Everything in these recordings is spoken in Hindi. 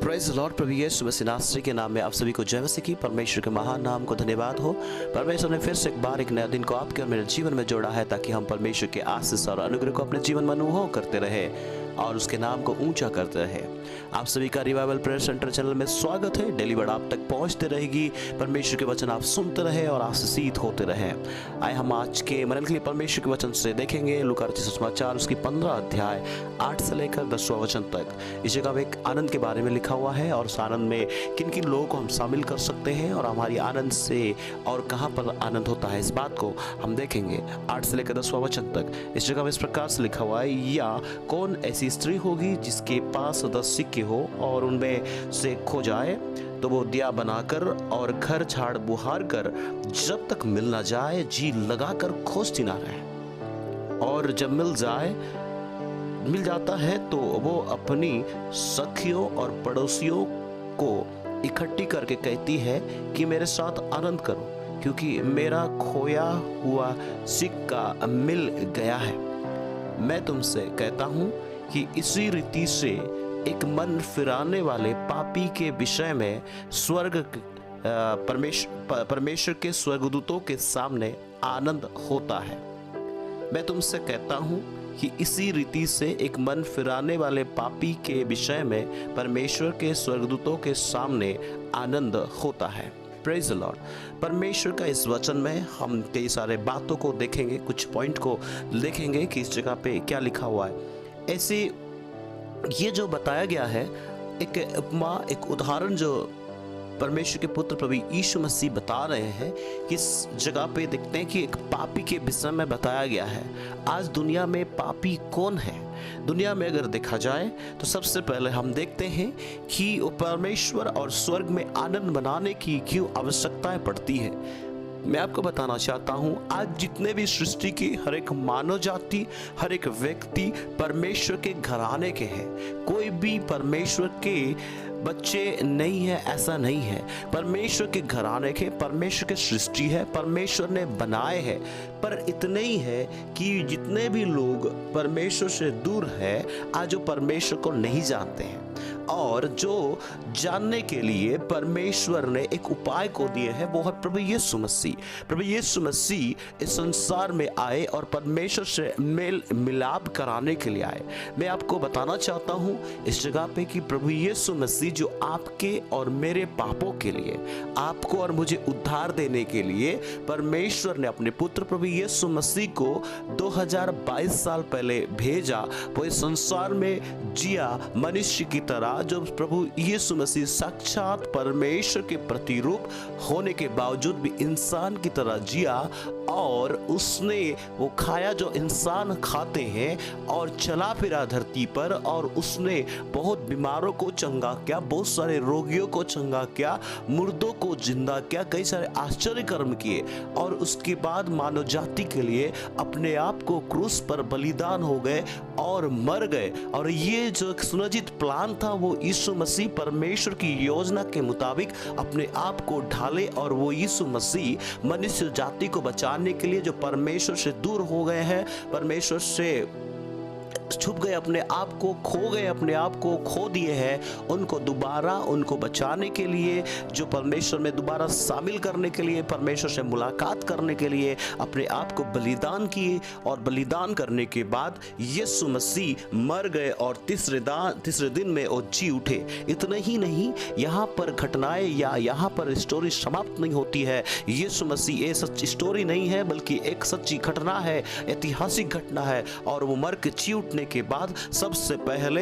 Praise the Lord. प्रभु यीशु मसीह नासरी के नाम में आप सभी को जय मसीह की। परमेश्वर के महान नाम को धन्यवाद हो। परमेश्वर ने फिर से एक बार एक नया दिन को आपके और मेरे जीवन में जोड़ा है, ताकि हम परमेश्वर के आशीष और अनुग्रह को अपने जीवन में अनुभव करते रहे और उसके नाम को ऊंचा करते रहे। आप सभी का रिवाइवल प्रेयर सेंटर चैनल में स्वागत है। डेली वर्ड आप तक पहुंचते रहेगी। परमेश्वर के वचन आप सुनते रहे और आशीषित होते रहे। आए हम आज के मनन के लिए परमेश्वर के वचन से देखेंगे लूका रचित सुसमाचार उसकी 15 अध्याय 8 से लेकर 10वां वचन तक। इस जगह में एक आनंद के बारे में लिखा हुआ है और उस आनंद में किन किन लोगों को हम शामिल कर सकते हैं और हमारी आनंद से और कहाँ पर आनंद होता है, इस बात को हम देखेंगे 8 से लेकर 10वां वचन तक। इस जगह में इस प्रकार से लिखा हुआ है, या कौन ऐसी स्त्री होगी जिसके पास 10 सिक्के हो और उनमें से खो जाए तो वो दिया बनाकर और घर झाड़ बुहार कर जब तक मिल ना जाए जी लगाकर खोजती ना रहे, और जब मिल जाता है तो वो अपनी सखियों और पड़ोसियों को इकट्ठी करके कहती है कि मेरे साथ आनंद करो, क्योंकि मेरा खोया हुआ सिक्का मिल गया है। मैं तुमसे कहता हूँ कि इसी रीति से एक मन फिराने वाले पापी के विषय में परमेश्वर के स्वर्गदूतों के सामने आनंद होता है। मैं तुमसे कहता हूँ कि इसी रीति से एक मन फिराने वाले पापी के विषय में परमेश्वर के स्वर्गदूतों के सामने आनंद होता है। Praise the Lord. परमेश्वर का इस वचन में हम कई सारे बातों को देखेंगे, कुछ पॉइंट को देखेंगे कि इस जगह पे क्या लिखा हुआ है। ऐसे ये जो बताया गया है, एक उपमा, एक उदाहरण जो परमेश्वर के पुत्र प्रभु यीशु मसीह बता रहे हैं, इस जगह पे देखते हैं कि एक पापी के विषय में बताया गया है। आज दुनिया में पापी कौन है? दुनिया में अगर देखा जाए तो सबसे पहले हम देखते हैं कि परमेश्वर और स्वर्ग में आनंद मनाने की क्यों आवश्यकताएं पड़ती है। मैं आपको बताना चाहता हूं, आज जितने भी सृष्टि की हर एक मानव जाति, हर एक व्यक्ति परमेश्वर के घराने के हैं। कोई भी परमेश्वर के बच्चे नहीं है ऐसा नहीं है। परमेश्वर के घराने के, परमेश्वर की सृष्टि है, परमेश्वर ने बनाए हैं। पर इतने ही है कि जितने भी लोग परमेश्वर से दूर है, आज वो परमेश्वर को नहीं जानते हैं, और जो जानने के लिए परमेश्वर ने एक उपाय को दिए है, वो है प्रभु यीशु मसीह। प्रभु यीशु मसीह इस संसार में आए और परमेश्वर से मेल मिलाप कराने के लिए आए। मैं आपको बताना चाहता हूं इस जगह पे कि प्रभु यीशु मसीह जो आपके और मेरे पापों के लिए, आपको और मुझे उद्धार देने के लिए परमेश्वर ने अपने पुत्र प्रभु यीशु मसीह को 2022 साल पहले भेजा। वो इस संसार में जिया मनुष्य की तरह, जो प्रभु यीशु मसीह साक्षात परमेश्वर के प्रतिरूप होने के बावजूद भी इंसान की तरह जिया, और उसने वो खाया जो इंसान खाते हैं और चला फिरा धरती पर, और उसने बहुत बीमारों को चंगा किया, बहुत सारे रोगियों को चंगा किया, मुर्दों को जिंदा किया, कई सारे आश्चर्य कर्म किए, और उसके बाद मानव जाति के लिए अपने आप को क्रूस पर बलिदान हो गए और मर गए। और ये जो सुनियोजित प्लान था, वो यीशु मसीह परमेश्वर की योजना के मुताबिक अपने आप को ढाले, और वो यीशु मसीह मनुष्य जाति को बचाने के लिए, जो परमेश्वर से दूर हो गए हैं, परमेश्वर से छुप गए, अपने आप को खो गए, अपने आप को खो दिए हैं, उनको दोबारा उनको बचाने के लिए, जो परमेश्वर में दोबारा शामिल करने के लिए, परमेश्वर से मुलाकात करने के लिए अपने आप को बलिदान किए, और बलिदान करने के बाद यीशु मसीह मर गए और तीसरे दिन में वो जी उठे। इतना ही नहीं, यहाँ पर घटनाएं या यहाँ पर स्टोरी समाप्त नहीं होती है। यीशु मसीह ये सच्ची स्टोरी नहीं है, बल्कि एक सच्ची घटना है, ऐतिहासिक घटना है। और वो मर के जी उठने के बाद सबसे पहले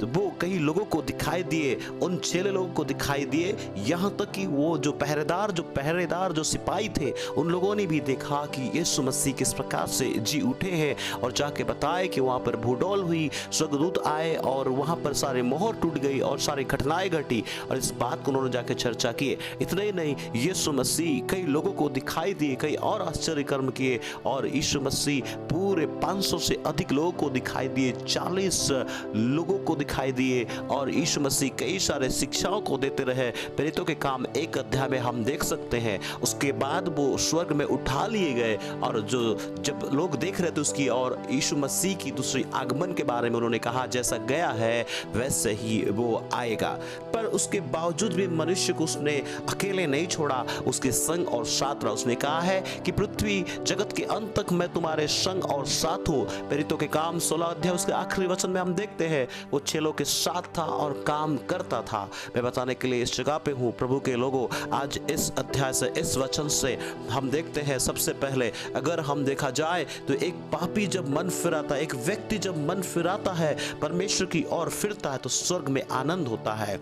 वो कई लोगों को दिखाई दिए, उन 6 लोगों को दिखाई दिए, यहाँ तक कि वो जो पहरेदार जो सिपाही थे, उन लोगों ने भी देखा कि यीशु मसीह किस प्रकार से जी उठे हैं, और जाके बताए कि वहाँ पर भूडोल हुई, स्वर्गदूत आए और वहाँ पर सारे मोहर टूट गई और सारी घटनाएं घटी, और इस बात को उन्होंने जाके चर्चा किए। इतना ही नहीं, यीशु मसीह कई लोगों को दिखाई दिए, कई और आश्चर्य कर्म किए, और यीशु मसीह पूरे 500 से अधिक लोगों को दिखाई दिए दिए, 40 लोगों को दिखाई दिए और यीशु मसीह कई सारे शिक्षाओं को देते रहे। प्रेरितों के काम 1 अध्याय में हम देख सकते हैं। उसके बाद वो स्वर्ग में उठा लिए गए और जब लोग देख रहे थे उसकी और यीशु मसीह की दूसरी आगमन के बारे में उन्होंने कहा, जैसा गया है वैसे ही वो आएगा। पर उसके बावजूद भी मनुष्य को उसने अकेले नहीं छोड़ा, उसके संग और साथ रहा। उसने कहा है कि पृथ्वी जगत के अंत तक मैं तुम्हारे संग और साथ हूँ। प्रेरितों के काम 16 अध्याय उसके आखिरी वचन में हम देखते हैं वो चेलों के साथ था और काम करता था। मैं बताने के लिए इस जगह पे हूँ प्रभु के लोगों, आज इस अध्याय से, इस वचन से हम देखते हैं सबसे पहले अगर हम देखा जाए तो एक पापी जब मन फिराता, एक व्यक्ति जब मन फिराता है, परमेश्वर की ओर फिरता है तो स्वर्ग में आनंद होता है।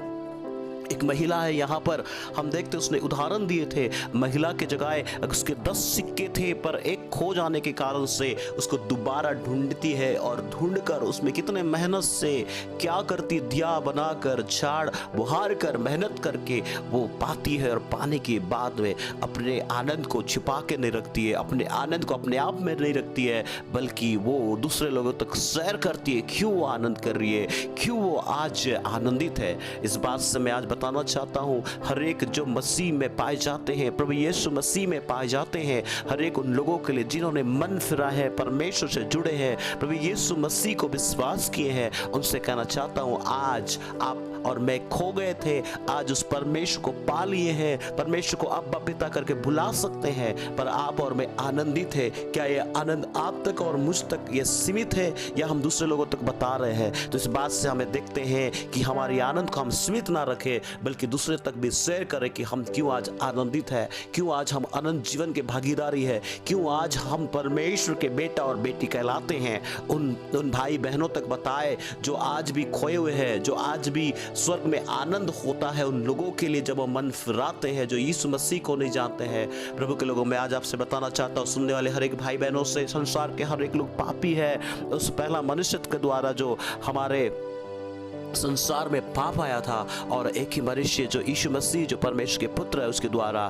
एक महिला है, यहाँ पर हम देखते उसने उदाहरण दिए थे, महिला के जगह उसके 10 सिक्के थे पर एक खो जाने के कारण से उसको दोबारा ढूंढती है और ढूंढकर उसमें कितने मेहनत से क्या करती, दिया बनाकर, झाड़ बुहार कर, मेहनत करके वो पाती है और पाने के बाद में अपने आनंद को छिपा के नहीं रखती है, अपने आनंद को अपने आप में नहीं रखती है, बल्कि वो दूसरे लोगों तक शेयर करती है। क्यों वो आनंद कर रही है, क्यों वो आज आनंदित है, इस बात से मैं आज बताना चाहता हूं। हर एक जो मसीह में पाए जाते हैं, प्रभु यीशु मसीह में पाए जाते हैं, हर एक उन लोगों के लिए जिन्होंने मन फिरा है, परमेश्वर से जुड़े हैं, प्रभु यीशु मसीह को विश्वास किए हैं, उनसे कहना चाहता हूं आज आप और मैं खो गए थे, आज उस परमेश्वर को पा लिए हैं, परमेश्वर को अब्बा पिता करके बुला सकते हैं, पर आप और मैं आनंदित है। क्या यह आनंद आप तक और मुझ तक ये सीमित है या हम दूसरे लोगों तक बता रहे हैं? तो इस बात से हमें देखते हैं कि हमारी आनंद को हम सीमित ना रखें, बल्कि दूसरे तक भी शेयर करें कि हम क्यों आज आनंदित है, क्यों आज हम अनंत जीवन के भागीदारी है, क्यों आज हम परमेश्वर के बेटा और बेटी कहलाते हैं। उन भाई बहनों तक बताए जो आज भी खोए हुए हैं, जो आज भी स्वर्ग में आनंद होता है उन लोगों के लिए जब वो मन फिराते हैं, जो यीशु मसीह को नहीं जानते हैं। प्रभु के लोगों, मैं आज आपसे बताना चाहता हूँ, सुनने वाले हर एक भाई बहनों से, संसार के हर एक लोग पापी है। उस पहला मनुष्य के द्वारा जो हमारे संसार में पाप आया था और एक ही मनुष्य जो यीशु मसीह जो परमेश्वर के पुत्र है उसके द्वारा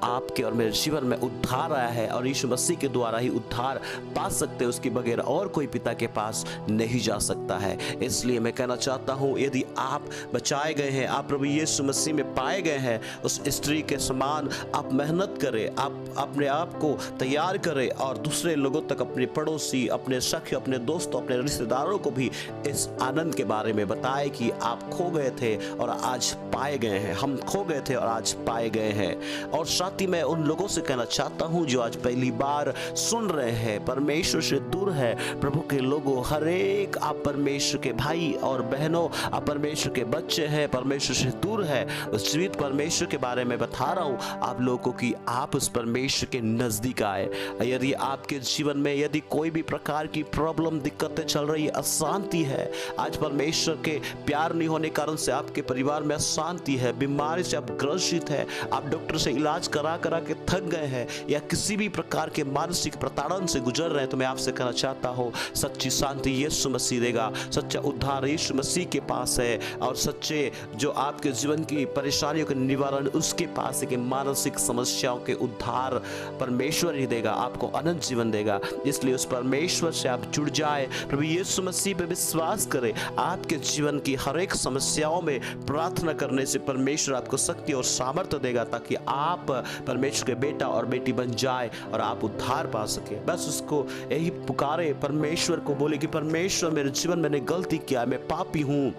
आपके और मेरे जीवन में उद्धार आया है और यीशु मसीह के द्वारा ही उद्धार पा सकते हैं, उसके बगैर और कोई पिता के पास नहीं जा सकता है। इसलिए मैं कहना चाहता हूँ, यदि आप बचाए गए हैं, आप प्रभु यीशु मसीह में पाए गए हैं, उस स्त्री के समान आप मेहनत करें, आप अपने आप को तैयार करें और दूसरे लोगों तक, अपने पड़ोसी, अपने सखी, अपने दोस्तों, अपने रिश्तेदारों को भी इस आनंद के बारे में बताएं कि आप खो गए थे और आज पाए गए हैं, हम खो गए थे और आज पाए गए हैं। और साथ ही मैं उन लोगों से कहना चाहता हूं जो आज पहली बार सुन रहे हैं, परमेश्वर से दूर है, प्रभु के लोगों, हर एक आप परमेश्वर के भाई और बहनों, आप परमेश्वर के बच्चे हैं, परमेश्वर से दूर है, उस जीवित परमेश्वर के बारे में बता रहा हूं आप लोगों की, आप उस परमेश्वर के नजदीक आए। यदि आपके जीवन में यदि कोई भी प्रकार की प्रॉब्लम, दिक्कतें चल रही है, अशांति है, आज परमेश्वर के प्यार नहीं होने कारण से आपके परिवार में अशांति है, बीमारी से आप ग्रसित है, आप डॉक्टर से इलाज करा के थक गए हैं या किसी भी प्रकार के मानसिक प्रताड़न से गुजर रहे हैं, तो मैं आपसे कहना चाहता हूँ सच्ची शांति यीशु मसीह देगा, सच्चा उद्धार यीशु मसीह के पास है और सच्चे जो आपके जीवन की परेशानियों के निवारण उसके पास है कि मानसिक समस्याओं के उद्धार परमेश्वर ही देगा, आपको अनंत जीवन देगा। इसलिए उस परमेश्वर से आप जुड़ जाए, प्रभु यीशु मसीह पे विश्वास करें, आपके जीवन की हर एक समस्याओं में प्रार्थना करने से परमेश्वर आपको शक्ति और सामर्थ्य देगा ताकि आप परमेश्वर के बेटा और बेटी बन जाए और आप उद्धार पा सके। बस उसको यही पुकारे, परमेश्वर को बोले कि परमेश्वर मेरे जीवन में मैंने गलती किया, मैं पापी हूँ,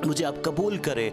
मुझे आप कबूल करें,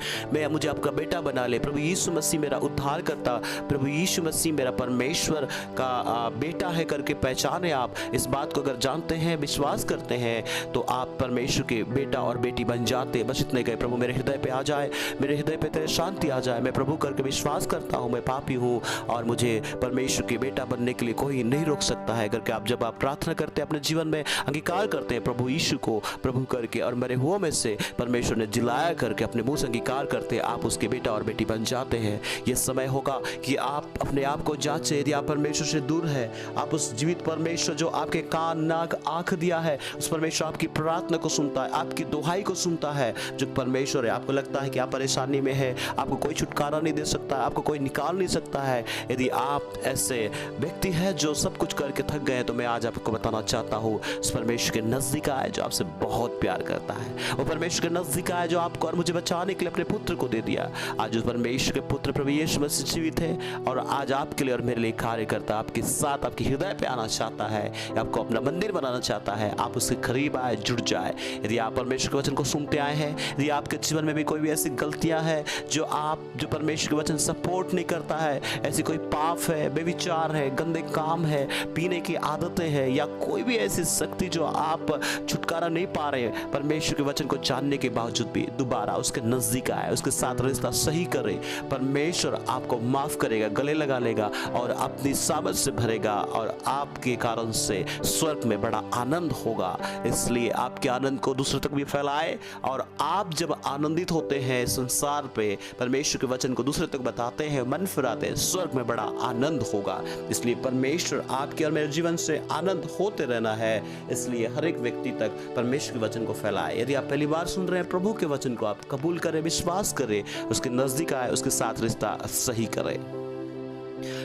मुझे आपका बेटा बना ले, प्रभु यीशु मसीह मेरा उद्धार करता, प्रभु यीशु मसीह मेरा परमेश्वर का बेटा है करके पहचाने। आप इस बात को अगर जानते हैं, विश्वास करते हैं, तो आप परमेश्वर के बेटा और बेटी बन जाते। बस इतने कहे, प्रभु मेरे हृदय पे आ जाए, मेरे हृदय पे तेरे शांति आ जाए, मैं प्रभु करके विश्वास करता हूँ मैं पापी हूँ और मुझे परमेश्वर के बेटा बनने के लिए कोई नहीं रोक सकता है करके आप जब आप प्रार्थना करते हैं, अपने जीवन में अंगीकार करते हैं प्रभु यीशु को प्रभु करके और मरे हुओं में से परमेश्वर ने जिलाया दया करके अपने मुंह से अंगीकार करते आप उसके बेटा और बेटी बन जाते हैं। यह समय होगा कि आप अपने आप को जांचें। यदि आप परमेश्वर से दूर है, आप उस जीवित परमेश्वर जो आपके कान नाक आंख दिया है, उस परमेश्वर आपकी प्रार्थना को सुनता है, आपकी दुहाई को सुनता है। जो परमेश्वर है, आपको लगता है कि आप परेशानी में है, आपको कोई छुटकारा नहीं दे सकता, आपको कोई निकाल नहीं सकता है, यदि आप ऐसे व्यक्ति है जो सब कुछ करके थक गए, तो मैं आज आपको बताना चाहता हूँ, उस परमेश्वर के नजदीक आए जो आपसे बहुत प्यार करता है। वो परमेश्वर के नजदीक आए जो आपको और मुझे बचाने के लिए अपने पुत्र को दे दिया। आज उस परमेश्वर के पुत्र प्रभु यीशु मसीह जीवित है और आज आपके लिए और मेरे लिए कार्य करता है, आपके साथ आपके हृदय पे आना चाहता है, आपको अपना मंदिर बनाना चाहता है। आप उसके करीब आए, जुड़ जाए। यदि आप परमेश्वर के वचन को सुनते आए हैं, यदि आपके जीवन में भी कोई भी ऐसी गलतियां हैं जो परमेश्वर के वचन सपोर्ट नहीं करता है, ऐसी कोई पाप है, बेविचार है, गंदे काम है, पीने की आदतें हैं, या कोई भी ऐसी शक्ति जो आप छुटकारा नहीं पा रहे, परमेश्वर के वचन को जानने के बावजूद भी दोबारा उसके नजदीक आए, उसके साथ रिश्ता सही करे। परमेश्वर आपको माफ करेगा, गले लगा लेगा और अपनी सामर्थ से भरेगा और आपके कारण से स्वर्ग में बड़ा आनंद होगा। इसलिए आपके आनंद को दूसरों तक भी फैलाए और आप जब आनंदित होते हैं संसार पे, परमेश्वर के वचन को दूसरों तक बताते हैं, मन फिराते हैं, स्वर्ग में बड़ा आनंद होगा। इसलिए परमेश्वर आपके और मेरे जीवन से आनंद होते रहना है। इसलिए हर एक व्यक्ति तक परमेश्वर के वचन को फैलाए। यदि आप पहली बार सुन रहे हैं, प्रभु के वचन को आप कबूल करें, विश्वास करें, उसके नजदीक आए, उसके साथ रिश्ता सही करें।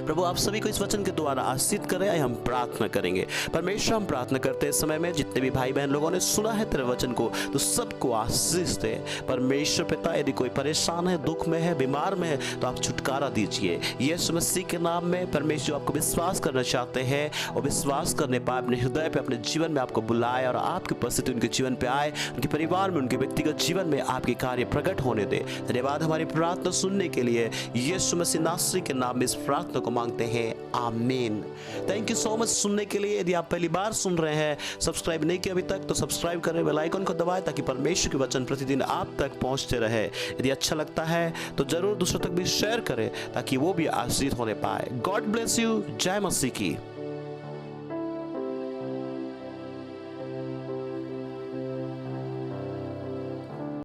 प्रभु आप सभी को इस वचन के द्वारा आशीष करे। हम प्रार्थना करेंगे। परमेश्वर, हम प्रार्थना करते हैं समय में जितने भी भाई बहन लोगों ने सुना है तेरे वचन को, तो सबको आशीष दे। परमेश्वर पिता, यदि कोई परेशान है, दुख में है, बीमार में है, तो आप छुटकारा दीजिए यीशु मसीह के नाम में। परमेश्वर आपको विश्वास करना चाहते हैं और विश्वास करने पाए, अपने हृदय पे, अपने जीवन में आपको बुलाए और आपकी उपस्थिति उनके जीवन पे आए, उनके परिवार में, उनके व्यक्तिगत जीवन में आपके कार्य प्रकट होने दे। धन्यवाद हमारी प्रार्थना सुनने के लिए। यीशु मसीह नासरी के नाम में इस प्रार्थना को मांगते हैं, आमीन। थैंक यू सो मच सुनने के लिए। यदि आप पहली बार सुन रहे हैं, सब्सक्राइब नहीं किया अभी तक, तो सब्सक्राइब करें, बेल आइकन को दबाएं ताकि परमेश्वर के वचन प्रतिदिन आप तक पहुंचते रहे। यदि अच्छा लगता है तो जरूर दूसरों तक भी शेयर करें ताकि वो भी आशीष होने पाए। God bless you. जय मसीह की।